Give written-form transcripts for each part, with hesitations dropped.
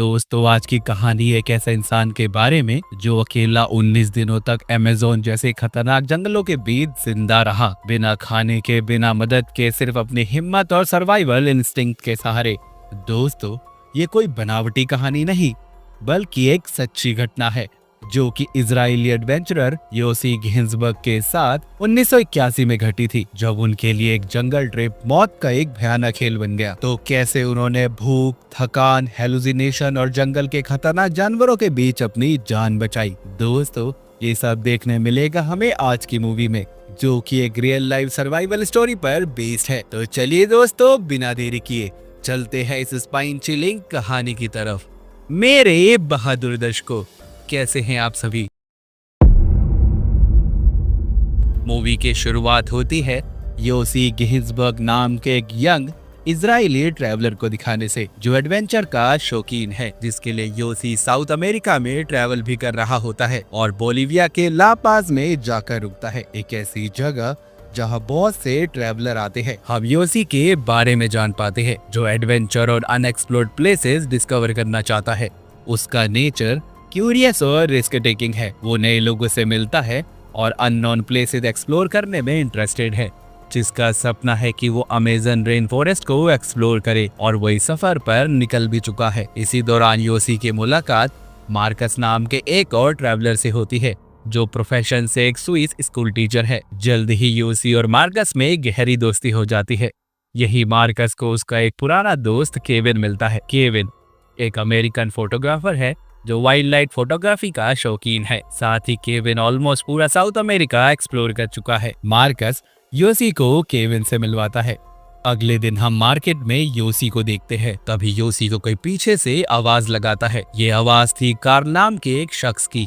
दोस्तों, आज की कहानी एक ऐसे इंसान के बारे में जो अकेला 19 दिनों तक अमेज़न जैसे खतरनाक जंगलों के बीच जिंदा रहा, बिना खाने के, बिना मदद के, सिर्फ अपनी हिम्मत और सर्वाइवल इंस्टिंक्ट के सहारे। दोस्तों, ये कोई बनावटी कहानी नहीं, बल्कि एक सच्ची घटना है जो कि इजरायली एडवेंचरर योसी गिन्सबर्ग के साथ 1981 में घटी थी, जब उनके लिए एक जंगल ट्रिप मौत का एक भयानक खेल बन गया। तो कैसे उन्होंने भूख, थकान, हेलुसिनेशन और जंगल के खतरनाक जानवरों के बीच अपनी जान बचाई। दोस्तों, ये सब देखने मिलेगा हमें आज की मूवी में, जो कि एक रियल लाइफ सर्वाइवल स्टोरी पर बेस्ड है। तो चलिए दोस्तों, बिना देरी किए चलते हैं इस स्पाइन चिलिंग कहानी की तरफ। मेरे बहादुर दर्शकों, कैसे हैं आप सभी। मूवी की शुरुआत होती है योसी गिन्सबर्ग नाम के एक यंग इजरायली ट्रैवलर को दिखाने से, जो एडवेंचर का शौकीन है, जिसके लिए योसी साउथ अमेरिका में ट्रैवल भी कर रहा होता है और बोलिविया के ला पाज में जाकर रुकता है, एक ऐसी जगह जहां बहुत से ट्रैवलर आते हैं। हम योसी के बारे में जान पाते हैं, जो एडवेंचर और अनएक्सप्लोर्ड प्लेसेस डिस्कवर करना चाहता है। उसका नेचर क्यूरियस और रिस्क टेकिंग है। वो नए लोगों से मिलता है और अननोन प्लेसेस एक्सप्लोर करने में इंटरेस्टेड है, जिसका सपना है कि वो अमेज़न रेन फॉरेस्ट को एक्सप्लोर करे, और वही सफर पर निकल भी चुका है। इसी दौरान योसी की मुलाकात मार्कस नाम के एक और ट्रैवलर से होती है, जो प्रोफेशन से एक स्विस स्कूल टीचर है। जल्द ही योसी और मार्कस में गहरी दोस्ती हो जाती है। यही मार्कस को उसका एक पुराना दोस्त केविन मिलता है। केविन एक अमेरिकन फोटोग्राफर है जो वाइल्ड लाइफ फोटोग्राफी का शौकीन है। साथ ही केविन ऑलमोस्ट पूरा साउथ अमेरिका एक्सप्लोर कर चुका है। मार्कस योसी को केविन से मिलवाता है। अगले दिन हम मार्केट में योसी को देखते हैं। तभी योसी को कोई पीछे से आवाज लगाता है। ये आवाज थी कार्ल नाम के एक शख्स की।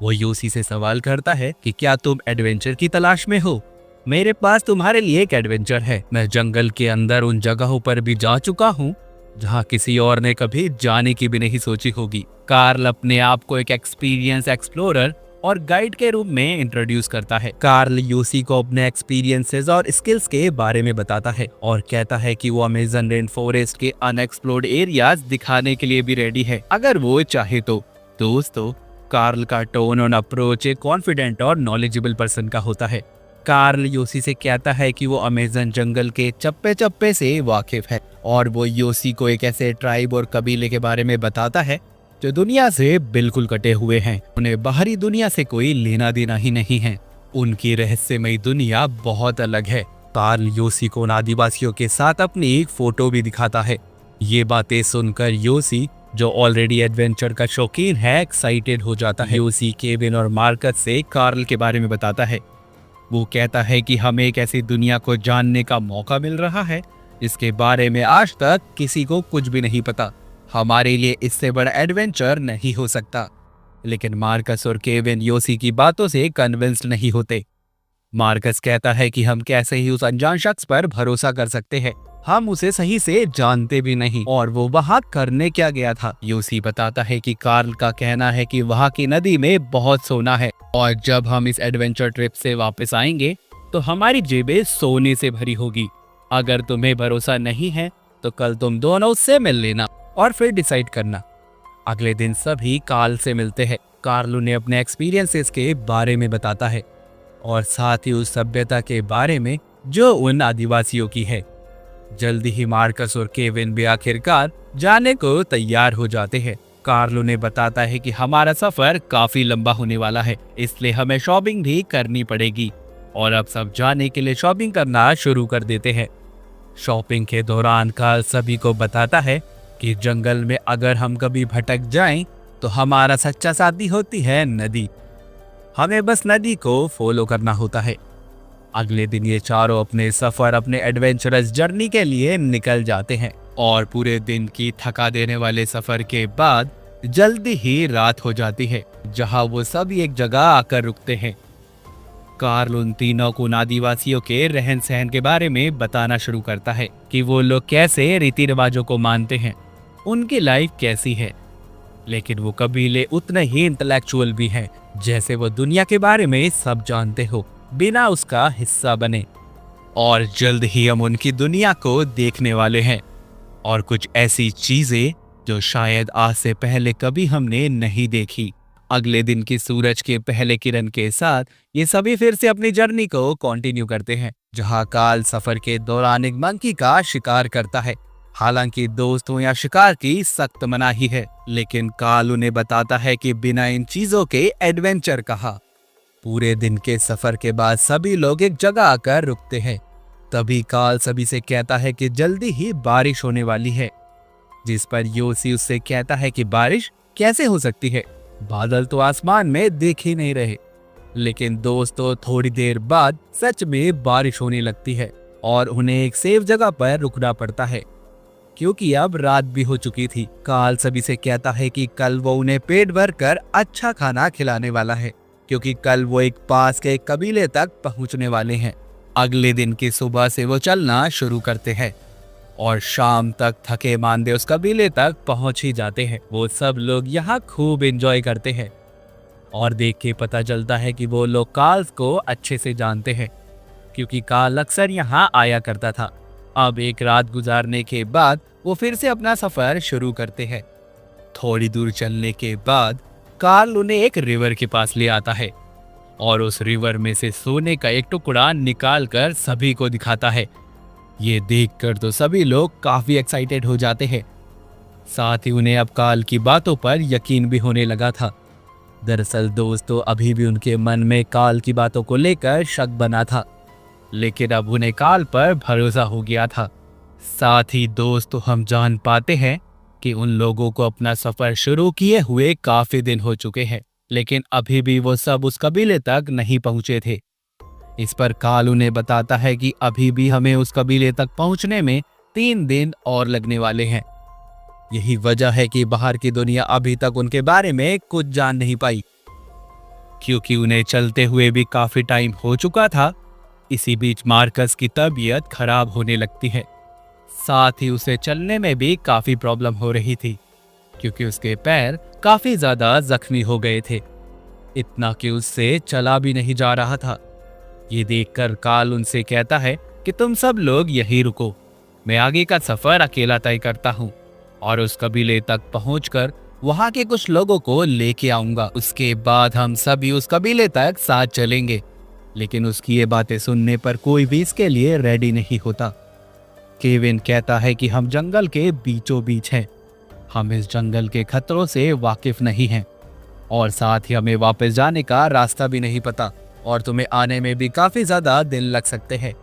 वो योसी से सवाल करता है कि क्या तुम एडवेंचर की तलाश में हो? मेरे पास तुम्हारे लिए एक एडवेंचर है। मैं जंगल के अंदर उन जगहों पर भी जा चुका हूँ जहाँ किसी और ने कभी जाने की भी नहीं सोची होगी। कार्ल अपने आप को एक एक्सपीरियंस एक्सप्लोरर और गाइड के रूप में इंट्रोड्यूस करता है। कार्ल योसी को अपने एक्सपीरियंसेस और स्किल्स के बारे में बताता है और कहता है कि वो अमेज़न रेन फॉरेस्ट के अनएक्सप्लोर्ड एरियाज दिखाने के लिए भी रेडी है, अगर वो चाहे तो। दोस्तों, कार्ल का टोन और अप्रोच एक कॉन्फिडेंट और नॉलेजेबल पर्सन का होता है। कार्ल योसी से कहता है कि वो अमेज़न जंगल के चप्पे चप्पे से वाकिफ है, और वो योसी को एक ऐसे ट्राइब और कबीले के बारे में बताता है जो दुनिया से बिल्कुल कटे हुए हैं। उन्हें बाहरी दुनिया से कोई लेना देना ही नहीं है। उनकी रहस्यमयी दुनिया बहुत अलग है। कार्ल योसी को उन आदिवासियों के साथ अपनी एक फोटो भी दिखाता है। ये बातें सुनकर योसी, जो ऑलरेडी एडवेंचर का शौकीन है, एक्साइटेड हो जाता है। योसी केविन और मार्कस से कार्ल के बारे में बताता है। वो कहता है कि हमें एक ऐसी दुनिया को जानने का मौका मिल रहा है जिसके बारे में आज तक किसी को कुछ भी नहीं पता। हमारे लिए इससे बड़ा एडवेंचर नहीं हो सकता। लेकिन मार्कस और केविन योसी की बातों से कन्विंस्ड नहीं होते। मार्कस कहता है कि हम कैसे ही उस अनजान शख्स पर भरोसा कर सकते हैं, हम उसे सही से जानते भी नहीं, और वो वहां करने क्या गया था। योसी बताता है कि कार्ल का कहना है कि वहां की नदी में बहुत सोना है, और जब हम इस एडवेंचर ट्रिप से वापस आएंगे तो हमारी जेबें सोने से भरी होगी। अगर तुम्हें भरोसा नहीं है तो कल तुम दोनों उससे मिल लेना और फिर डिसाइड करना। अगले दिन सभी कार्ल से मिलते हैं। कार्ल उन्हें अपने एक्सपीरियंसेस के बारे में बताता है और साथ ही उस सभ्यता के बारे में जो उन आदिवासियों की है। जल्दी ही मार्कस और केविन भी आखिरकार जाने को तैयार हो जाते हैं। कार्ल उन्हें बताता है कि हमारा सफर काफी लंबा होने वाला है, इसलिए हमें शॉपिंग भी करनी पड़ेगी, और अब सब जाने के लिए शॉपिंग करना शुरू कर देते हैं। शॉपिंग के दौरान कार्ल सभी को बताता है कि जंगल में अगर हम कभी भटक जाएं तो हमारा सच्चा साथी होती है नदी। हमें बस नदी को फॉलो करना होता है। अगले दिन ये चारों अपने सफर, अपने एडवेंचरस जर्नी के लिए निकल जाते हैं, और पूरे दिन की थका देने वाले सफर के बाद जल्दी ही रात हो जाती है, जहां वो सभी एक जगह आकर रुकते हैं। कार्ल उन तीनों को आदिवासियों के रहन सहन के बारे में बताना शुरू करता है कि वो लोग कैसे रीति रिवाजों को मानते हैं, उनकी लाइफ कैसी है। लेकिन वो कबीले उतने ही इंटेलेक्चुअल भी हैं, जैसे वो दुनिया के बारे में सब जानते हो बिना उसका हिस्सा बने। और जल्द ही हम उनकी दुनिया को देखने वाले हैं, और कुछ ऐसी चीजें जो शायद आज से पहले कभी हमने नहीं देखी। अगले दिन की सूरज के पहले किरण के साथ ये सभी फिर से अपनी जर्नी को कंटिन्यू करते हैं, जहां काल सफर के दौरान एक मंकी का शिकार करता है। हालांकि दोस्तों या शिकार की सख्त मनाही है, लेकिन काल उन्हें बताता है कि बिना इन चीजों के एडवेंचर कहा। पूरे दिन के सफर के बाद सभी लोग एक जगह आकर रुकते हैं। तभी काल सभी से कहता है कि जल्दी ही बारिश होने वाली है, जिस पर योसी उससे कहता है कि बारिश कैसे हो सकती है, बादल तो आसमान में दिख ही नहीं रहे। लेकिन दोस्तों थोड़ी देर बाद सच में बारिश होने लगती है और उन्हें एक सेफ जगह पर रुकना पड़ता है, क्योंकि अब रात भी हो चुकी थी। काल सभी से कहता है कि कल वो उन्हें पेट भर कर अच्छा खाना खिलाने वाला है, क्योंकि कल वो एक पास के कबीले तक पहुंचने वाले हैं। अगले दिन की सुबह से वो चलना शुरू करते हैं और शाम तक थके मांदे उस कबीले तक पहुंच ही जाते हैं। वो सब लोग यहाँ खूब एंजॉय करते हैं और देख के पता चलता है कि वो लोग काल को अच्छे से जानते हैं, क्योंकि काल अक्सर यहाँ आया करता था। अब एक रात गुजारने के बाद वो फिर से अपना सफर शुरू करते हैं। थोड़ी दूर चलने के बाद काल उन्हें एक रिवर के पास ले आता है और उस रिवर में से सोने का एक टुकड़ा निकाल कर सभी को दिखाता है। ये देखकर तो सभी लोग काफी एक्साइटेड हो जाते हैं। साथ ही उन्हें अब काल की बातों पर यकीन भी होने लगा था। दरअसल दोस्तों अभी भी उनके मन में काल की बातों को लेकर शक बना था, लेकिन अब उन्हें काल पर भरोसा हो गया था। साथ ही दोस्तों हम जान पाते हैं कि उन लोगों को अपना सफर शुरू किए हुए काफी दिन हो चुके हैं, लेकिन अभी भी वो सब उस कबीले तक नहीं पहुंचे थे। इस पर काल उन्हें बताता है कि अभी भी हमें उस कबीले तक पहुंचने में 3 दिन और लगने वाले हैं। यही वजह है कि बाहर की दुनिया अभी तक उनके बारे में कुछ जान नहीं पाई, क्योंकि उन्हें चलते हुए भी काफी टाइम हो चुका था। इसी बीच मार्कस की तबीयत खराब होने लगती है। साथ ही उसे चलने में भी काफी प्रॉब्लम हो रही थी, क्योंकि उसके पैर काफी ज्यादा जख्मी हो गए थे, इतना कि उससे चला भी नहीं जा रहा था। ये देखकर काल उनसे कहता है कि तुम सब लोग यहीं रुको, मैं आगे का सफर अकेला तय करता हूँ और उस कबीले तक पहुंचकर वहां के कुछ लोगों को लेके आऊंगा। उसके बाद हम सभी उस कबीले तक साथ चलेंगे। लेकिन उसकी ये बातें सुनने पर कोई भी इसके लिए रेडी नहीं होता। केविन कहता है कि हम जंगल के बीचों बीच हैं, हम इस जंगल के खतरों से वाकिफ नहीं हैं और साथ ही हमें वापस जाने का रास्ता भी नहीं पता और तुम्हें आने में भी काफी ज्यादा दिन लग सकते हैं,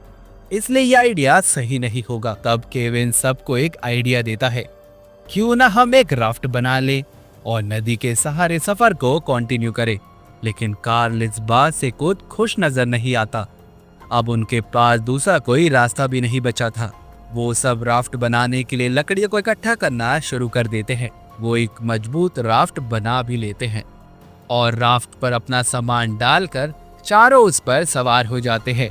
इसलिए यह आइडिया सही नहीं होगा। तब केविन सबको एक आइडिया देता है, क्यों ना हम एक राफ्ट बना ले और नदी के सहारे सफर को कंटिन्यू करें। लेकिन कार्ल इस बात से कुछ खुश नजर नहीं आता। अब उनके पास दूसरा कोई रास्ता भी नहीं बचा था। वो सब राफ्ट बनाने के लिए लकड़ियों को इकट्ठा करना शुरू कर देते हैं। वो एक मजबूत राफ्ट बना भी लेते हैं और राफ्ट पर अपना सामान डालकर चारों उस पर सवार हो जाते हैं।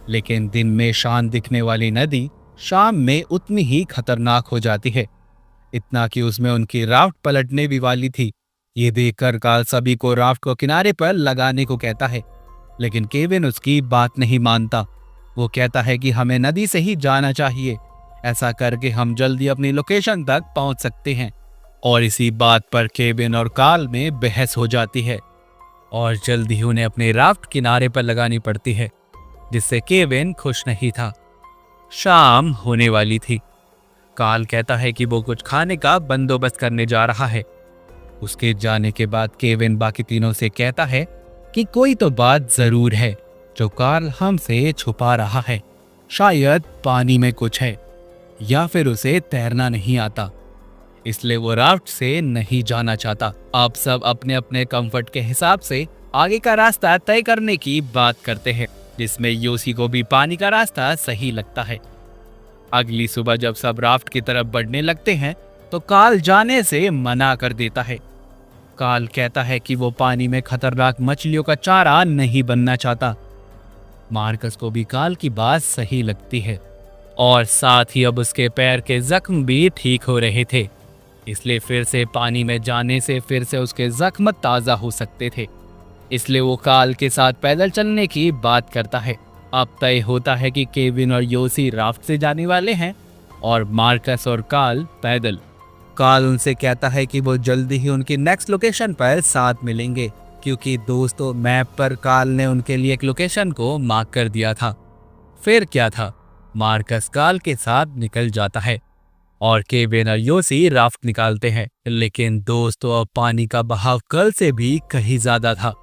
लेकिन दिन में शांत दिखने वाली नदी शाम में उतनी ही खतरनाक हो जाती है, इतना कि उसमें उनकी राफ्ट पलटने भी वाली थी। ये देखकर कार्ल सभी को राफ्ट को किनारे पर लगाने को कहता है, लेकिन केविन उसकी बात नहीं मानता। वो कहता है कि हमें नदी से ही जाना चाहिए, ऐसा करके हम जल्दी अपनी लोकेशन तक पहुंच सकते हैं। और इसी बात पर केविन और कार्ल में बहस हो जाती है और जल्दी ही उन्हें अपनी राफ्ट किनारे पर लगानी पड़ती है, जिससे केविन खुश नहीं था। शाम होने वाली थी। कार्ल कहता है कि वो कुछ खाने का बंदोबस्त करने जा रहा है। उसके जाने के बाद केविन बाकी तीनों से कहता है कि कोई तो बात जरूर है जो कार्ल हमसे छुपा रहा है। शायद पानी में कुछ है या फिर उसे तैरना नहीं आता, इसलिए वो राफ्ट से नहीं जाना चाहता। आप सब अपने अपने कंफर्ट के हिसाब से आगे का रास्ता तय करने की बात करते हैं, जिसमें योसी को भी पानी का रास्ता सही लगता है। अगली सुबह जब सब राफ्ट की तरफ बढ़ने लगते हैं तो कार्ल जाने से मना कर देता है। कार्ल कहता है कि वो पानी में खतरनाक मछलियों का चारा नहीं बनना चाहता। मार्कस को भी कार्ल की बात सही लगती है और साथ ही अब उसके पैर के जख्म भी ठीक हो रहे थे, इसलिए फिर से पानी में जाने से फिर से उसके जख्म ताज़ा हो सकते थे। इसलिए वो कार्ल के साथ पैदल चलने की बात करता है। अब तय होता है कि केविन और योसी राफ्ट से जाने वाले हैं और मार्कस और कार्ल पैदल। कार्ल उनसे कहता है कि वो जल्दी ही उनकी नेक्स्ट लोकेशन पर साथ मिलेंगे, क्योंकि दोस्तों मैप पर कार्ल ने उनके लिए एक लोकेशन को मार्क कर दिया था। फिर क्या था, मार्कस कार्ल के साथ निकल जाता है और केविन और योसी राफ्ट निकालते हैं। लेकिन दोस्तों अब पानी का बहाव कल से भी कहीं ज्यादा था।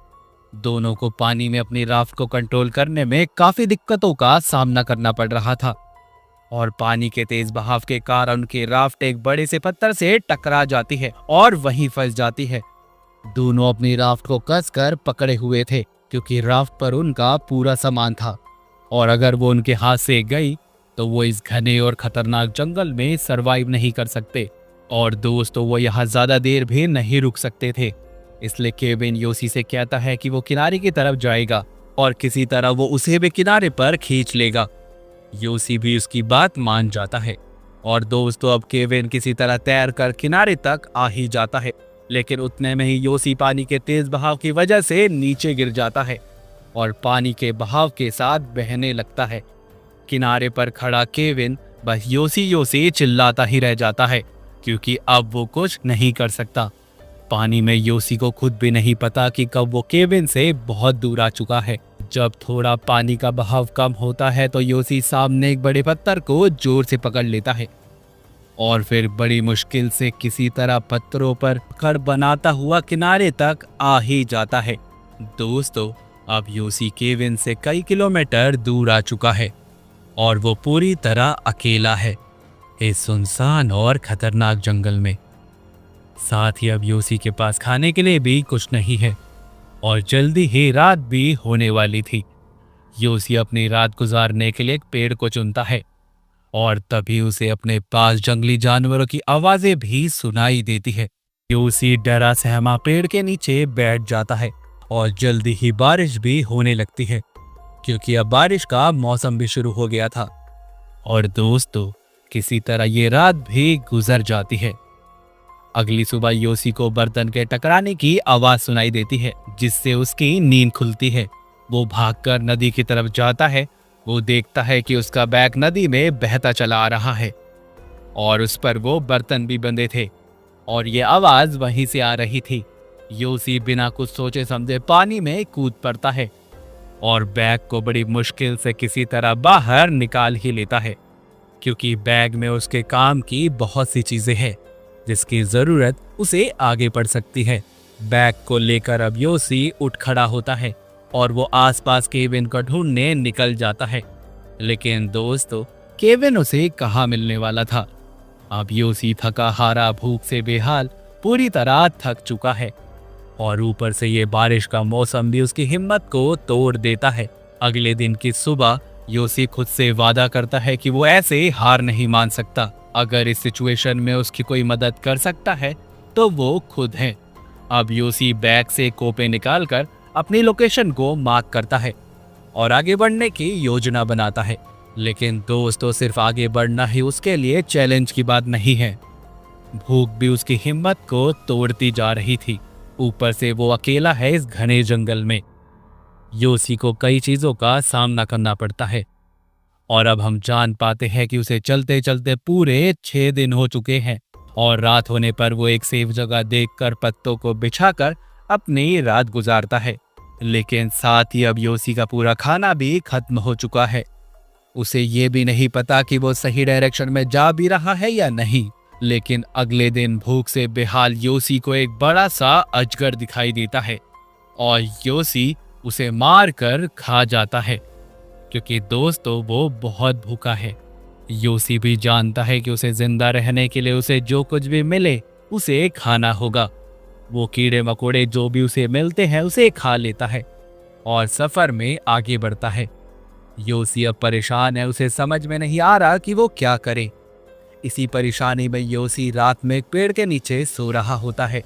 दोनों को पानी में अपनी राफ्ट को कंट्रोल करने में काफी दिक्कतों का सामना करना पड़ रहा था और पानी के तेज बहाव के कारण उनकी राफ्ट एक बड़े से पत्थर से टकरा जाती है और वहीं फंस जाती है। दोनों अपनी राफ्ट को कसकर पकड़े हुए थे, क्योंकि राफ्ट पर उनका पूरा सामान था और अगर वो उनके हाथ से गई तो वो इस घने और खतरनाक जंगल में सरवाइव नहीं कर सकते और दोस्तों वो यहाँ ज्यादा देर भी नहीं रुक सकते थे। इसलिए केविन योसी से कहता है कि वो किनारे की तरफ जाएगा और किसी तरह वो उसे भी किनारे पर खींच लेगा। योसी भी उसकी बात मान जाता है और दोस्तों अब केविन किसी तरह तैर कर किनारे तक आ ही जाता है, लेकिन उतने में ही योसी पानी के तेज बहाव की वजह से नीचे गिर जाता है और पानी के बहाव के साथ बहने लगता है। किनारे पर खड़ा केविन बस योसी योसी चिल्लाता ही रह जाता है, क्योंकि अब वो कुछ नहीं कर सकता। पानी में योसी को खुद भी नहीं पता कि कब वो केविन से बहुत दूर आ चुका है। जब थोड़ा पानी का बहाव कम होता है तो योसी सामने एक बड़े पत्थर को जोर से पकड़ लेता है और फिर बड़ी मुश्किल से किसी तरह पत्थरों पर पकड़ बनाता हुआ किनारे तक आ ही जाता है। दोस्तों अब योसी केविन से कई किलोमीटर दूर आ चुका है और वो पूरी तरह अकेला है इस सुनसान और खतरनाक जंगल में। साथ ही अब योसी के पास खाने के लिए भी कुछ नहीं है और जल्दी ही रात भी होने वाली थी। योसी अपनी रात गुजारने के लिए एक पेड़ को चुनता है और तभी उसे अपने पास जंगली जानवरों की आवाजें भी सुनाई देती है। योसी डरा सहमा पेड़ के नीचे बैठ जाता है और जल्दी ही बारिश भी होने लगती है, क्योंकि अब बारिश का मौसम भी शुरू हो गया था। और दोस्तों किसी तरह ये रात भी गुजर जाती है। अगली सुबह योसी को बर्तन के टकराने की आवाज सुनाई देती है, जिससे उसकी नींद खुलती है। वो भागकर नदी की तरफ जाता है। वो देखता है कि उसका बैग नदी में बहता चला आ रहा है और उस पर वो बर्तन भी बंधे थे और ये आवाज वहीं से आ रही थी। योसी बिना कुछ सोचे समझे पानी में कूद पड़ता है और बैग को बड़ी मुश्किल से किसी तरह बाहर निकाल ही लेता है, क्योंकि बैग में उसके काम की बहुत सी चीजें हैं जिसकी जरूरत उसे आगे पड़ सकती है। बैग को लेकर अब योसी उठ खड़ा होता है और वो आसपास केविन को ढूंढने निकल जाता है, लेकिन दोस्तों केविन उसे कहाँ मिलने वाला था। अब योसी थका हारा, भूख से बेहाल, पूरी तरह थक चुका है और ऊपर से ये बारिश का मौसम भी उसकी हिम्मत को तोड़ देता है। अगले दिन की सुबह योसी खुद से वादा करता है कि वो ऐसे हार नहीं मान सकता। अगर इस सिचुएशन में उसकी कोई मदद कर सकता है तो वो खुद है। अब योसी बैग से कोपे निकालकर अपनी लोकेशन को मार्क करता है और आगे बढ़ने की योजना बनाता है। लेकिन दोस्तों सिर्फ आगे बढ़ना ही उसके लिए चैलेंज की बात नहीं है। भूख भी उसकी हिम्मत को तोड़ती जा रही थी। ऊपर से वो अकेला है इस घने जंगल में। योसी को कई चीजों का सामना करना पड़ता है और अब हम जान पाते हैं कि उसे चलते चलते पूरे 6 दिन हो चुके हैं और रात होने पर वो एक सेफ जगह देखकर पत्तों को बिछाकर अपनी रात गुजारता है। लेकिन साथ ही अब योसी का पूरा खाना भी खत्म हो चुका है। उसे ये भी नहीं पता कि वो सही डायरेक्शन में जा भी रहा है या नहीं। लेकिन अगले दिन भूख से बेहाल योसी को एक बड़ा सा अजगर दिखाई देता है और योसी उसे मार कर खा जाता है, क्योंकि दोस्तों वो बहुत भूखा है। योसी भी जानता है कि उसे जिंदा रहने के लिए उसे जो कुछ भी मिले उसे खाना होगा। वो कीड़े मकोड़े जो भी उसे मिलते हैं उसे खा लेता है और सफर में आगे बढ़ता है। योसी अब परेशान है, उसे समझ में नहीं आ रहा कि वो क्या करे। इसी परेशानी में योसी रात में एक पेड़ के नीचे सो रहा होता है।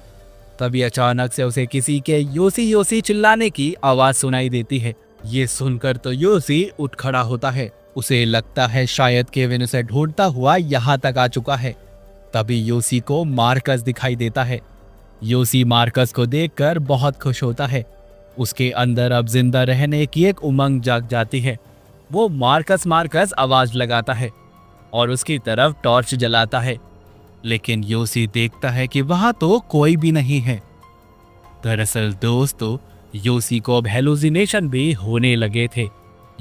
तभी अचानक से उसे किसी के योसी योसी चिल्लाने की आवाज सुनाई देती है। ये सुनकर तो योसी उठ खड़ा होता है। उसे लगता है शायद केविन उसे ढूंढता हुआ यहाँ तक आ चुका है। तभी योसी को मार्कस दिखाई देता है। योसी मार्कस को देखकर बहुत खुश होता है। उसके अंदर अब जिंदा रहने की एक उमंग जाग जाती है। वो मार्कस मार्कस आवाज लगाता है और उसकी तरफ टॉर्च जलाता है। लेकिन योसी देखता है कि वहां तो कोई भी नहीं है। दरअसल दोस्तों, योसी को अब हेलुसिनेशन भी होने लगे थे।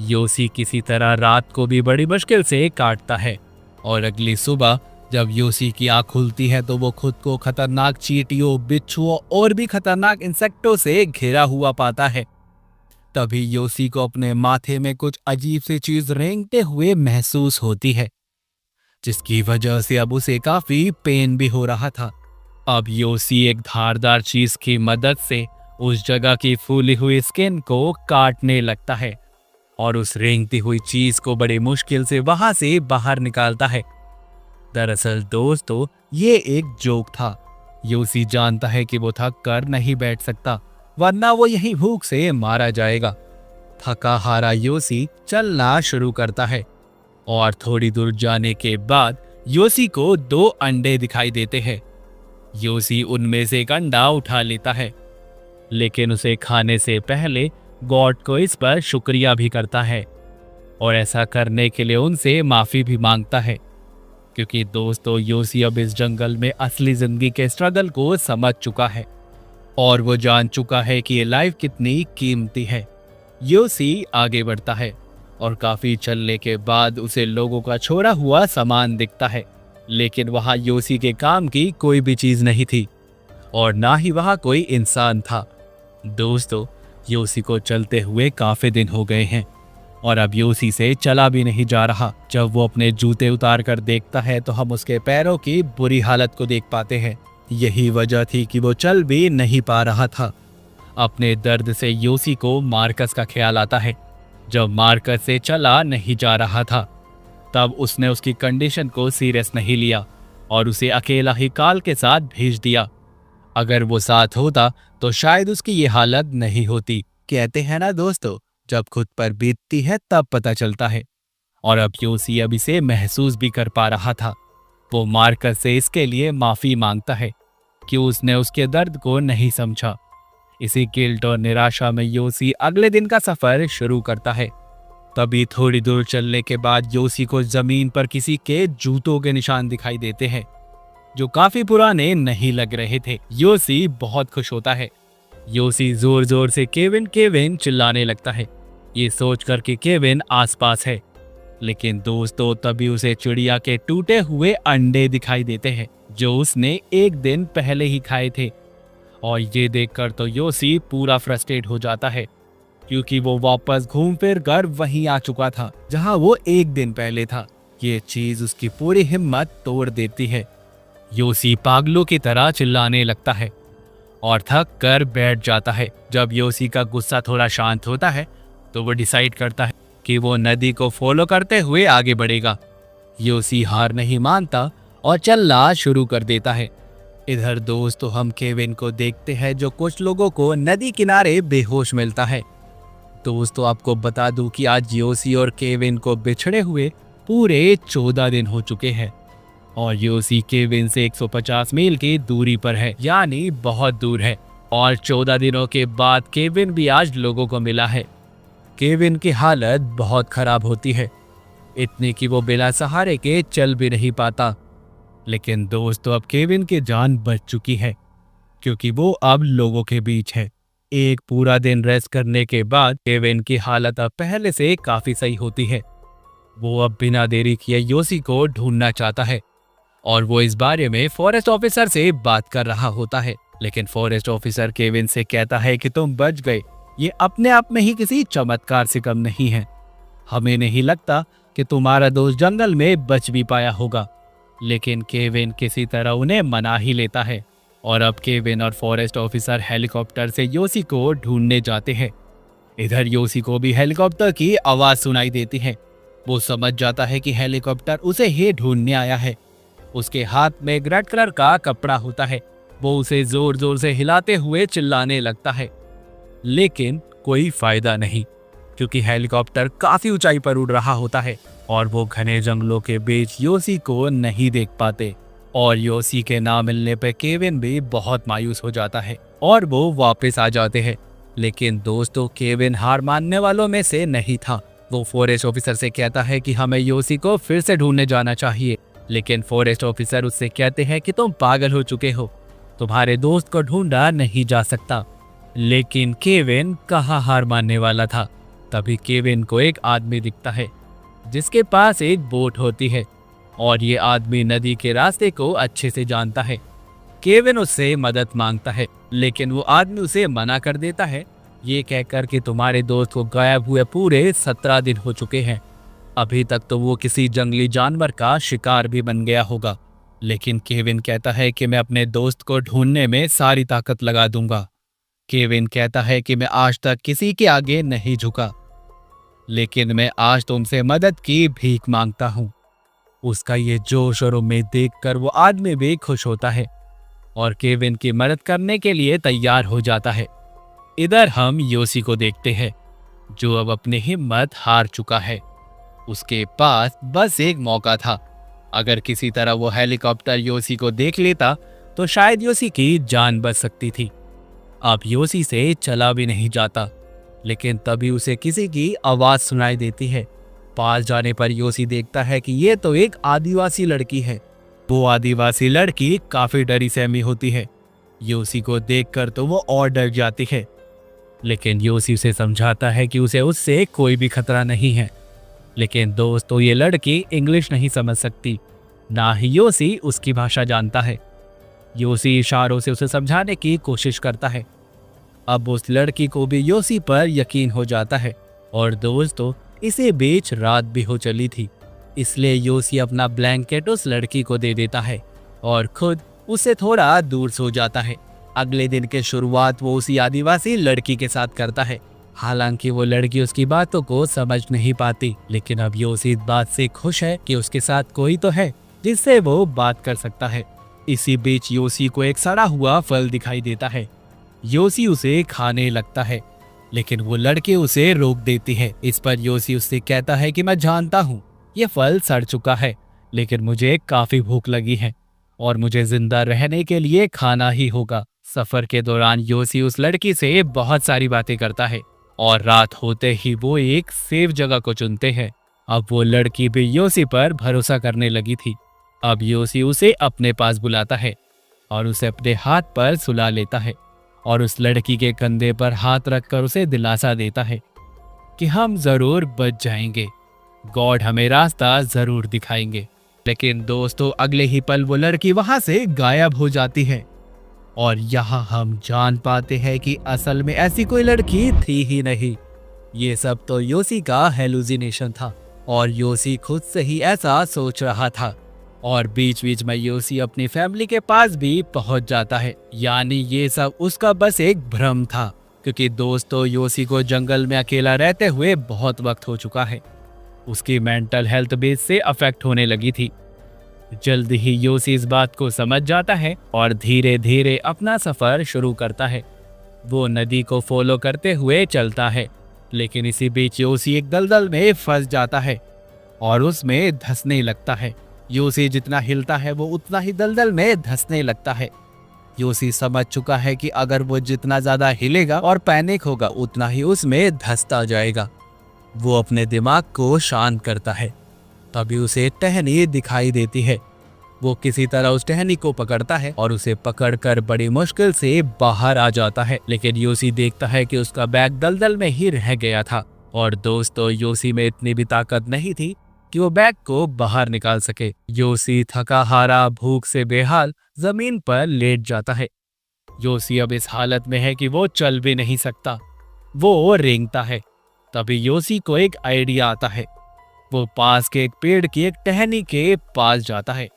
योसी किसी तरह रात को भी बड़ी मुश्किल से काटता है और अगली सुबह जब योसी की आंख खुलती है तो वो खुद को खतरनाक चींटियों, बिच्छुओं और भी खतरनाक इंसेक्टों से घिरा हुआ पाता है। तभी योसी को अपने माथे में कुछ अजीब सी चीज रेंगते हुए महसूस होती है, जिसकी वजह से अब उसे काफी पेन भी हो रहा था। अब योसी एक धारदार चीज की मदद से उस जगह की फूली हुई स्किन को काटने लगता है और उस रेंगती हुई चीज को बड़ी मुश्किल से वहां से बाहर निकालता है। दरअसल दोस्तों, ये एक जोक था। योसी जानता है कि वो थक कर नहीं बैठ सकता, वरना वो यही भूख से मारा जाएगा। थका हारा योसी चलना शुरू करता है और थोड़ी दूर जाने के बाद योसी को 2 अंडे दिखाई देते हैं। योसी उनमें से एक अंडा उठा लेता है, लेकिन उसे खाने से पहले गॉड को इस पर शुक्रिया भी करता है और ऐसा करने के लिए उनसे माफी भी मांगता है, क्योंकि दोस्तों योसी अब इस जंगल में असली जिंदगी के स्ट्रगल को समझ चुका है और वो जान चुका है कि ये लाइफ कितनी कीमती है। योसी आगे बढ़ता है और काफी चलने के बाद उसे लोगों का छोड़ा हुआ सामान दिखता है, लेकिन वहां योसी के काम की कोई भी चीज नहीं थी और ना ही वहां कोई इंसान था। दोस्तों, योसी को चलते हुए काफी दिन हो गए हैं और अब योसी से चला भी नहीं जा रहा। जब वो अपने जूते उतार कर देखता है तो हम उसके पैरों की बुरी हालत को देख पाते हैं। यही वजह थी कि वो चल भी नहीं पा रहा था। अपने दर्द से योसी को मार्कस का ख्याल आता है। जब मार्कस से चला नहीं जा रहा था तब उसने उसकी कंडीशन को सीरियस नहीं लिया और उसे अकेला ही काल के साथ भेज दिया। अगर वो साथ होता तो शायद उसकी ये हालत नहीं होती। कहते हैं ना दोस्तों, जब खुद पर बीतती है तब पता चलता है। और अब योसी अब इसे महसूस भी कर पा रहा था। वो मार्कस से इसके लिए माफी मांगता है कि उसने उसके दर्द को नहीं समझा। इसी गिल्ट और निराशा में योसी अगले दिन का सफर शुरू करता है। तभी थोड़ी दूर चलने के बाद योसी को जमीन पर किसी के जूतों के निशान दिखाई देते हैं, जो काफी पुराने नहीं लग रहे थे। योसी बहुत खुश होता है। योसी जोर जोर से केविन केविन चिल्लाने लगता है, ये सोचकर कि केविन आसपास है। लेकिन दोस्तों, तभी उसे चिड़िया के टूटे हुए अंडे दिखाई देते हैं, जो उसने एक दिन पहले ही खाए थे। और ये देखकर तो योसी पूरा फ्रस्ट्रेट हो जाता है, क्योंकि वो वापस घूम फिर कर वहीं आ चुका था जहां वो एक दिन पहले था। ये चीज उसकी पूरी हिम्मत तोड़ देती है। योसी पागलों की तरह चिल्लाने लगता है और थक कर बैठ जाता है। जब योसी का गुस्सा थोड़ा शांत होता है तो वो डिसाइड करता है कि वो नदी को फॉलो करते हुए आगे बढ़ेगा। योसी हार नहीं मानता और चलना शुरू कर देता है। इधर दोस्तों, हम केविन को देखते हैं, जो कुछ लोगों को नदी किनारे बेहोश मिलता है। दोस्तों, आपको बता दूं कि आज योसी और केविन को बिछड़े हुए पूरे 14 दिन हो चुके हैं और योसी केविन से 150 मील की दूरी पर है, यानी बहुत दूर है। और 14 दिनों के बाद केविन भी आज लोगों को मिला है। केविन की हालत बहुत खराब होती है, इतनी कि वो बिना सहारे के चल भी नहीं पाता। लेकिन दोस्तों, अब केविन की जान बच चुकी है, क्योंकि वो अब लोगों के बीच है। एक पूरा दिन रेस्ट करने के बाद केविन की हालत अब पहले से काफी सही होती है। वो अब बिना देरी किए योसी को ढूंढना चाहता है और वो इस बारे में फॉरेस्ट ऑफिसर से बात कर रहा होता है। लेकिन फॉरेस्ट ऑफिसर केविन से कहता है कि तुम बच गए, ये अपने आप में ही किसी चमत्कार से कम नहीं है। हमें नहीं लगता कि तुम्हारा दोस्त जंगल में बच भी पाया होगा। लेकिन केविन किसी तरह उन्हें मना ही लेता है और अब केविन और फॉरेस्ट ऑफिसर हेलीकॉप्टर से योसी को ढूंढने जाते हैं। इधर योसी को भी हेलीकॉप्टर की आवाज सुनाई देती है। वो समझ जाता है कि हेलीकॉप्टर उसे ही ढूंढने आया है। उसके हाथ में रेड कलर का कपड़ा होता है। वो उसे जोर जोर से हिलाते हुए चिल्लाने लगता है, लेकिन कोई फायदा नहीं, क्योंकि हेलीकॉप्टर काफी ऊंचाई पर उड़ रहा होता है और वो घने जंगलों के बीच योसी को नहीं देख पाते। और योसी के ना मिलने पर केविन भी बहुत मायूस हो जाता है और वो वापस आ जाते हैं। लेकिन दोस्तों, केविन हार मानने वालों में से नहीं था। वो फॉरेस्ट ऑफिसर से कहता है कि हमें योसी को फिर से ढूंढने जाना चाहिए लेकिन फॉरेस्ट ऑफिसर उससे कहते हैं कि तुम पागल हो चुके हो, तुम्हारे दोस्त को ढूंढा नहीं जा सकता। लेकिन केविन कहाँ हार मानने वाला था। तभी केविन को एक आदमी दिखता है जिसके पास एक बोट होती है और ये आदमी नदी के रास्ते को अच्छे से जानता है। केविन उससे मदद मांगता है लेकिन वो आदमी उसे मना कर देता है, ये कहकर कि तुम्हारे दोस्त को गायब हुए पूरे 17 दिन हो चुके हैं। अभी तक तो वो किसी जंगली जानवर का शिकार भी बन गया होगा। लेकिन केविन कहता है कि मैं अपने दोस्त को ढूंढने में सारी ताकत लगा दूंगा। केविन कहता है कि मैं आज तक किसी के आगे नहीं झुका, लेकिन मैं आज तुमसे मदद की भीख मांगता हूँ। उसका ये जोश और उम्मीद देखकर वो आदमी भी खुश होता है और केविन की मदद करने के लिए तैयार हो जाता है। इधर हम योसी को देखते हैं जो अब अपनी हिम्मत हार चुका है। उसके पास बस एक मौका था। अगर किसी तरह वो हेलीकॉप्टर योसी को देख लेता तो शायद योसी की जान बच सकती थी। अब योसी से चला भी नहीं जाता, लेकिन तभी उसे किसी की आवाज सुनाई देती है। पास जाने पर योसी देखता है कि ये तो एक आदिवासी लड़की है। वो आदिवासी लड़की काफी डरी सहमी होती है। योसी को देखकर तो वो और डर जाती है, लेकिन योसी उसे समझाता है कि उसे उससे कोई भी खतरा नहीं है। लेकिन दोस्तों ये लड़की इंग्लिश नहीं समझ सकती, ना ही योसी उसकी भाषा जानता है। योसी इशारों से उसे समझाने की कोशिश करता है। अब उस लड़की को भी योसी पर यकीन हो जाता है और दोस्तों इसे बीच रात भी हो चली थी, इसलिए योसी अपना ब्लैंकेट उस लड़की को दे देता है और खुद उससे थोड़ा दूर सो जाता है। अगले दिन की शुरुआत वो उसी आदिवासी लड़की के साथ करता है। हालांकि वो लड़की उसकी बातों को समझ नहीं पाती, लेकिन अब योसी इस बात से खुश है कि उसके साथ कोई तो है जिससे वो बात कर सकता है। इसी बीच योसी को एक सड़ा हुआ फल दिखाई देता है। योसी उसे खाने लगता है, लेकिन वो लड़की उसे रोक देती है। इस पर योसी उससे कहता है कि मैं जानता हूँ ये फल सड़ चुका है, लेकिन मुझे काफी भूख लगी है और मुझे जिंदा रहने के लिए खाना ही होगा। सफर के दौरान योसी उस लड़की से बहुत सारी बातें करता है और रात होते ही वो एक सेफ जगह को चुनते हैं। अब वो लड़की भी योसी पर भरोसा करने लगी थी। अब योसी उसे अपने पास बुलाता है और उसे अपने हाथ पर सुला लेता है और उस लड़की के कंधे पर हाथ रखकर उसे दिलासा देता है कि हम जरूर बच जाएंगे, गॉड हमें रास्ता जरूर दिखाएंगे। लेकिन दोस्तों अगले ही पल वो लड़की वहां से गायब हो जाती है और यहाँ हम जान पाते हैं कि असल में ऐसी कोई लड़की थी ही नहीं। ये सब तो योसी का हेलुसिनेशन था और योसी खुद से ही ऐसा सोच रहा था। और बीच बीच में योसी अपनी फैमिली के पास भी पहुंच जाता है, यानी ये सब उसका बस एक भ्रम था, क्योंकि दोस्तों योसी को जंगल में अकेला रहते हुए बहुत वक्त हो चुका है। उसकी मेंटल हेल्थ भी इससे अफेक्ट होने लगी थी। जल्द ही योसी इस बात को समझ जाता है और धीरे धीरे अपना सफर शुरू करता है। वो नदी को फॉलो करते हुए चलता है, लेकिन इसी बीच योसी एक दलदल में फंस जाता है और उसमें धंसने लगता है। योसी जितना हिलता है वो उतना ही दलदल में धंसने लगता है। योसी समझ चुका है कि अगर वो जितना ज्यादा हिलेगा और पैनिक होगा उतना ही उसमें धंसता जाएगा। वो अपने दिमाग को शांत करता है। तभी उसे टहनी दिखाई देती है। वो किसी तरह उस टहनी को पकड़ता है और उसे पकड़कर बड़ी मुश्किल से बाहर आ जाता है, लेकिन योसी देखता है कि उसका बैग दलदल में ही रह गया था। और दोस्तों योसी में इतनी भी ताकत नहीं थी कि वो बैग को बाहर निकाल सके। योसी थका हारा भूख से बेहाल जमीन पर लेट जाता है। योसी अब इस हालत में है कि वो चल भी नहीं सकता, वो रेंगता है। तभी योसी को एक आइडिया आता है। वो पास के एक पेड़ की एक टहनी के पास जाता है,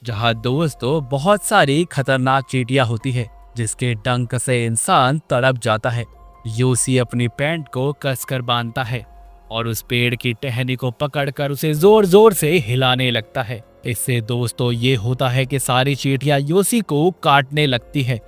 जहां दोस्तों बहुत सारी खतरनाक चींटियां होती है, जिसके डंक से इंसान तड़प जाता है। योसी अपनी पैंट को कसकर बांधता है और उस पेड़ की टहनी को पकड़कर उसे जोर जोर से हिलाने लगता है। इससे दोस्तों ये होता है कि सारी चींटियां योसी को काटने लगती है।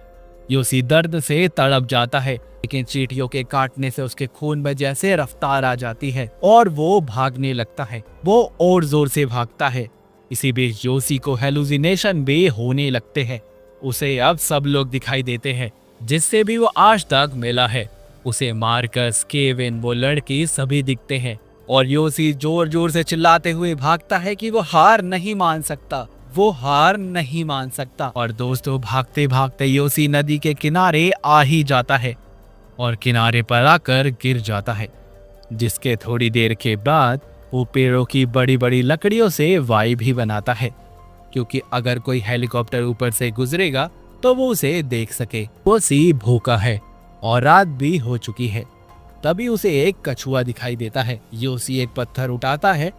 योसी दर्द से तड़प जाता है, लेकिन चींटियों के काटने से उसके खून में जैसे रफ्तार आ जाती है और वो भागने लगता है। वो और जोर से भागता है। इसी बीच योसी को हेलुसिनेशन भी होने लगते हैं। उसे अब सब लोग दिखाई देते हैं जिससे भी वो आज तक मिला है। उसे मार्कस, केविन, वो लड़की सभी दिखते हैं और योसी जोर जोर से चिल्लाते हुए भागता है कि वो हार नहीं मान सकता, वो हार नहीं मान सकता। और दोस्तों भागते भागते योसी नदी के किनारे आ ही जाता है और किनारे पर आकर गिर जाता है, जिसके थोड़ी देर के बाद वो पेड़ों की बड़ी बड़ी लकड़ियों से वाई भी बनाता है, क्योंकि अगर कोई हेलीकॉप्टर ऊपर से गुजरेगा तो वो उसे देख सके। योसी भूखा है और रात भी हो चुकी है। तभी उसे एक कछुआ दिखाई देता है। योसी एक पत्थर उठाता है,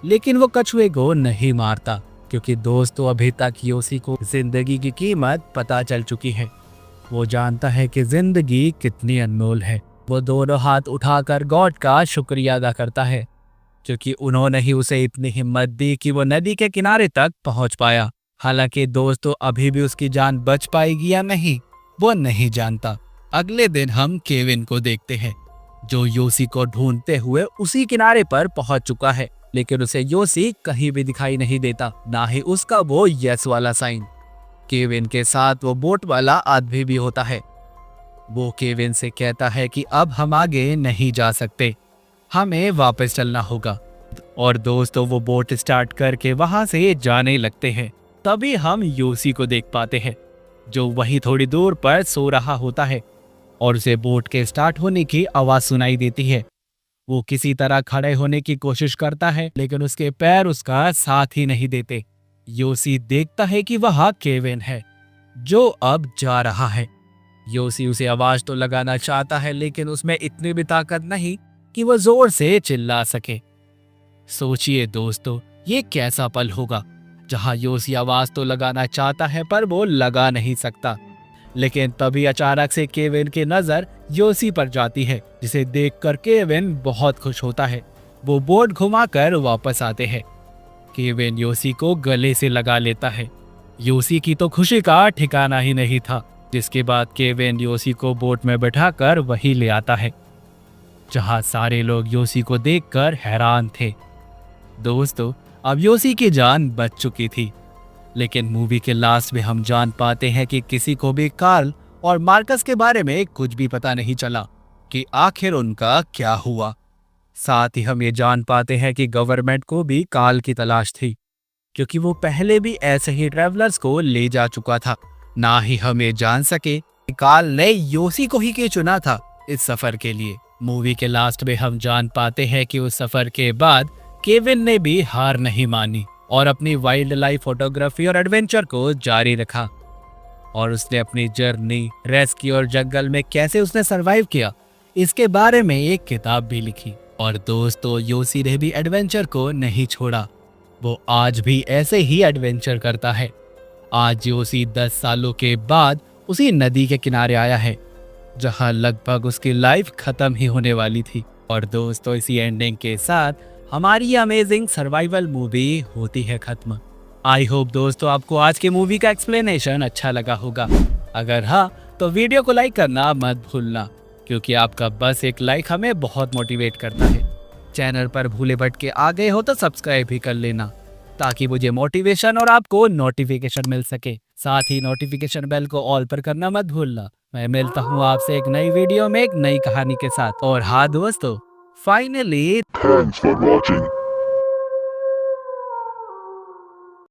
लेकिन वो कछुए को नहीं मारता, क्योंकि दोस्तों अभी तक योसी को जिंदगी की कीमत पता चल चुकी है। वो जानता है कि जिंदगी कितनी अनमोल है। वो दोनों हाथ उठाकर गॉड का शुक्रिया अदा करता है, क्योंकि उन्होंने ही उसे इतनी हिम्मत दी कि वो नदी के किनारे तक पहुंच पाया। हालांकि दोस्तों अभी भी उसकी जान बच पाएगी या नहीं, वो नहीं जानता। अगले दिन हम केविन को देखते हैं, जो योसी को ढूंढते हुए उसी किनारे पर पहुंच चुका है, लेकिन उसे योसी कहीं भी दिखाई नहीं देता, ना ही उसका वो यस वाला साइन। केविन के साथ वो बोट वाला आदमी भी होता है। वो केविन से कहता है कि अब हम आगे नहीं जा सकते, हमें वापस चलना होगा। और दोस्तों वो बोट स्टार्ट करके वहां से जाने लगते हैं। तभी हम योसी को देख पाते हैं, जो वहीं थोड़ी दूर पर सो रहा होता है और उसे बोट के स्टार्ट होने की आवाज सुनाई देती है। वो किसी तरह खड़े होने की कोशिश करता है, लेकिन उसके पैर उसका साथ ही नहीं देते। योसी देखता है कि वह केविन है, जो अब जा रहा है। योसी उसे आवाज तो लगाना चाहता है, लेकिन उसमें इतनी भी ताकत नहीं कि वो जोर से चिल्ला सके। सोचिए दोस्तों, ये कैसा पल होगा जहां योसी आवाज तो लगाना चाहता है पर वो लगा नहीं सकता। लेकिन तभी अचानक से केविन की नजर योसी पर जाती है, जिसे देखकर केविन बहुत खुश होता है। वो बोट घुमाकर वापस आते हैं। केविन योसी को गले से लगा लेता है। योसी की तो खुशी का ठिकाना ही नहीं था, जिसके बाद केविन योसी को बोट में बैठाकर वहीं ले आता है, जहां सारे लोग योसी को देखकर हैरान थे। दोस्तों अब योसी की जान बच चुकी थी, लेकिन मूवी के लास्ट में हम जान पाते हैं कि किसी को भी कार्ल और मार्कस के बारे में कुछ भी पता नहीं चला कि आखिर उनका क्या हुआ। साथ ही हम ये जान पाते हैं कि गवर्नमेंट को भी कार्ल की तलाश थी, क्योंकि वो पहले भी ऐसे ही ट्रैवलर्स को ले जा चुका था। ना ही हम ये जान सके कि कार्ल ने योसी को ही क्यों चुना था इस सफर के लिए। मूवी के लास्ट में हम जान पाते हैं कि उस सफर के बाद केविन ने भी हार नहीं मानी और अपनी वाइल्ड लाइफ फोटोग्राफी और एडवेंचर को जारी रखा। और उसने अपनी जर्नी, रेस्क्यू और जंगल में कैसे उसने सरवाइव किया, इसके बारे में एक किताब भी लिखी। और दोस्तों योसी ने भी एडवेंचर को नहीं छोड़ा, वो आज भी ऐसे ही एडवेंचर करता है। आज योसी 10 सालों के बाद उसी नदी के किनारे आया है, जहां लगभग उसकी लाइफ खत्म ही होने वाली थी। और दोस्तों इसी एंडिंग के साथ हमारी अमेजिंग सर्वाइवल मूवी होती है खत्म। आई होप दोस्तों आपको आज की मूवी का एक्सप्लेनेशन अच्छा लगा होगा। अगर हाँ तो वीडियो को लाइक करना मत भूलना, क्योंकि आपका बस एक लाइक हमें बहुत मोटिवेट करता है। चैनल पर भूले भटके आ गए हो तो सब्सक्राइब भी कर लेना, ताकि मुझे मोटिवेशन और आपको नोटिफिकेशन मिल सके। साथ ही नोटिफिकेशन बेल को ऑल पर करना मत भूलना। मैं मिलता हूँ आपसे एक नई वीडियो में एक नई कहानी के साथ। और हाँ दोस्तों, फाइनली Thanks for watching.